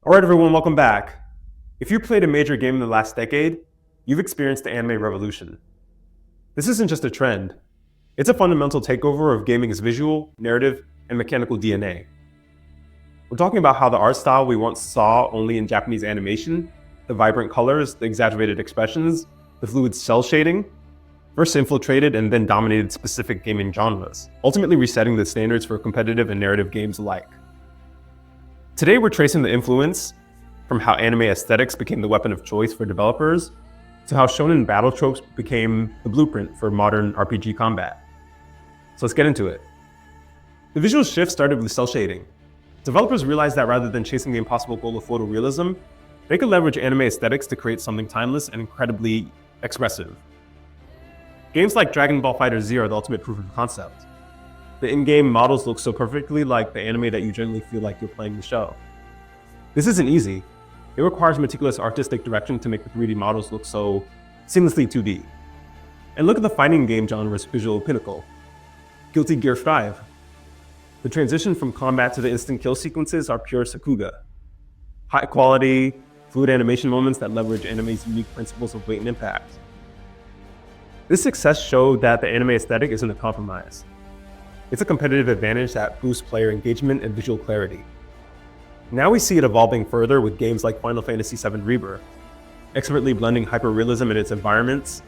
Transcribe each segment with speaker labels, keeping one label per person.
Speaker 1: All right, everyone, welcome back. If you played a major game in the last decade, you've experienced the anime revolution. This isn't just a trend. It's a fundamental takeover of gaming's visual, narrative, and mechanical DNA. We're talking about how the art style we once saw only in Japanese animation, the vibrant colors, the exaggerated expressions, the fluid cel shading, first infiltrated and then dominated specific gaming genres, ultimately resetting the standards for competitive and narrative games alike. Today, we're tracing the influence from how anime aesthetics became the weapon of choice for developers to how shonen battle tropes became the blueprint for modern RPG combat. So let's get into it. The visual shift started with cel shading. Developers realized that rather than chasing the impossible goal of photorealism, they could leverage anime aesthetics to create something timeless and incredibly expressive. Games like Dragon Ball FighterZ are the ultimate proof of concept. The in-game models look so perfectly like the anime that you generally feel like you're playing the show. This isn't easy. It requires meticulous artistic direction to make the 3D models look so seamlessly 2D. And look at the fighting game genre's visual pinnacle, Guilty Gear 5. The transition from combat to the instant kill sequences are pure Sakuga. High quality, fluid animation moments that leverage anime's unique principles of weight and impact. This success showed that the anime aesthetic isn't a compromise. It's a competitive advantage that boosts player engagement and visual clarity. Now we see it evolving further with games like Final Fantasy VII Rebirth, expertly blending hyperrealism in its environments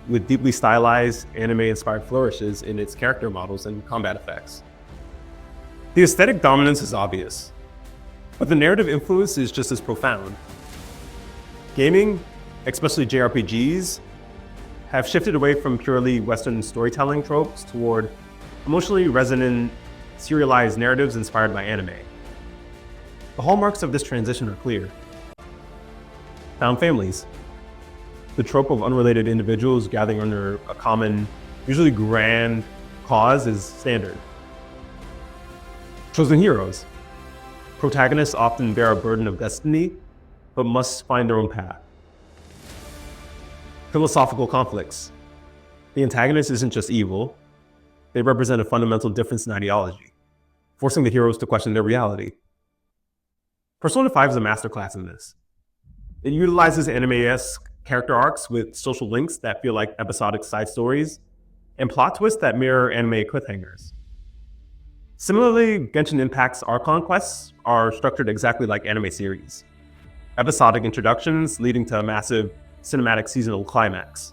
Speaker 1: with deeply stylized, anime-inspired flourishes in its character models and combat effects. The aesthetic dominance is obvious, but the narrative influence is just as profound. Gaming, especially JRPGs, have shifted away from purely Western storytelling tropes toward emotionally resonant, serialized narratives inspired by anime. The hallmarks of this transition are clear. Found families. The trope of unrelated individuals gathering under a common, usually grand cause is standard. Chosen heroes. Protagonists often bear a burden of destiny, but must find their own path. Philosophical conflicts. The antagonist isn't just evil, they represent a fundamental difference in ideology, forcing the heroes to question their reality. Persona 5 is a masterclass in this. It utilizes anime-esque character arcs with social links that feel like episodic side stories, and plot twists that mirror anime cliffhangers. Similarly, Genshin Impact's Archon quests are structured exactly like anime series. Episodic introductions leading to a massive cinematic seasonal climax.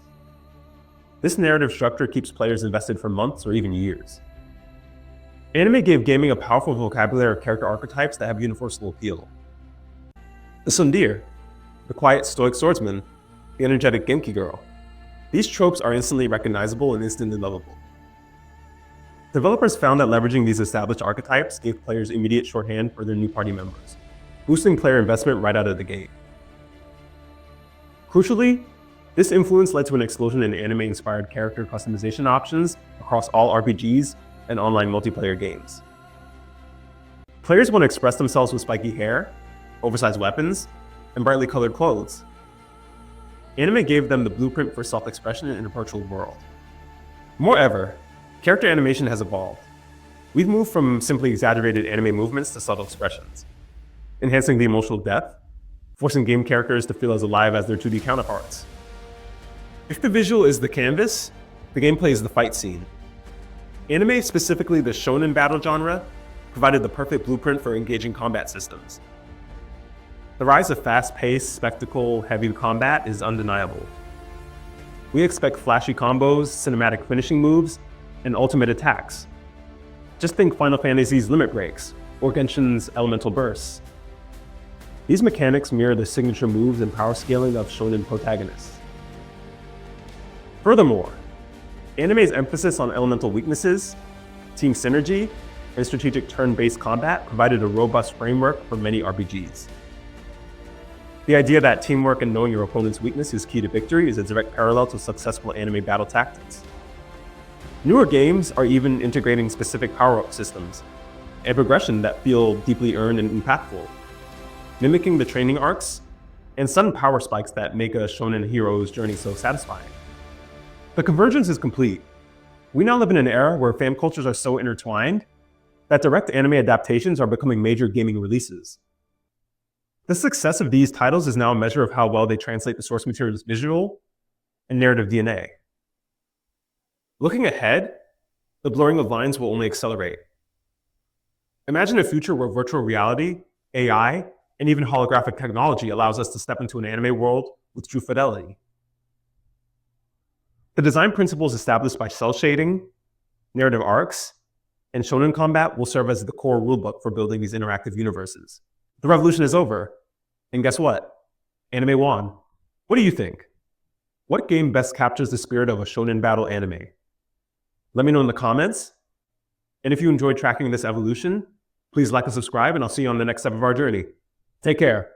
Speaker 1: This narrative structure keeps players invested for months or even years. Anime gave gaming a powerful vocabulary of character archetypes that have universal appeal. The tsundere, the quiet stoic swordsman, the energetic Genki girl. These tropes are instantly recognizable and instantly lovable. Developers found that leveraging these established archetypes gave players immediate shorthand for their new party members, boosting player investment right out of the gate. Crucially, this influence led to an explosion in anime-inspired character customization options across all RPGs and online multiplayer games. Players want to express themselves with spiky hair, oversized weapons, and brightly colored clothes. Anime gave them the blueprint for self-expression in a virtual world. Moreover, character animation has evolved. We've moved from simply exaggerated anime movements to subtle expressions, enhancing the emotional depth, forcing game characters to feel as alive as their 2D counterparts. If the visual is the canvas, the gameplay is the fight scene. Anime, specifically the shonen battle genre, provided the perfect blueprint for engaging combat systems. The rise of fast-paced, spectacle-heavy combat is undeniable. We expect flashy combos, cinematic finishing moves, and ultimate attacks. Just think Final Fantasy's limit breaks, or Genshin's elemental bursts. These mechanics mirror the signature moves and power scaling of shonen protagonists. Furthermore, anime's emphasis on elemental weaknesses, team synergy, and strategic turn-based combat provided a robust framework for many RPGs. The idea that teamwork and knowing your opponent's weakness is key to victory is a direct parallel to successful anime battle tactics. Newer games are even integrating specific power-up systems and progression that feel deeply earned and impactful, mimicking the training arcs and sudden power spikes that make a shonen hero's journey so satisfying. The convergence is complete. We now live in an era where fan cultures are so intertwined that direct anime adaptations are becoming major gaming releases. The success of these titles is now a measure of how well they translate the source material's visual and narrative DNA. Looking ahead, the blurring of lines will only accelerate. Imagine a future where virtual reality, AI, and even holographic technology allows us to step into an anime world with true fidelity. The design principles established by cel shading, narrative arcs, and shonen combat will serve as the core rulebook for building these interactive universes. The revolution is over, and guess what? Anime won. What do you think? What game best captures the spirit of a shonen battle anime? Let me know in the comments. And if you enjoyed tracking this evolution, please like and subscribe, and I'll see you on the next step of our journey. Take care.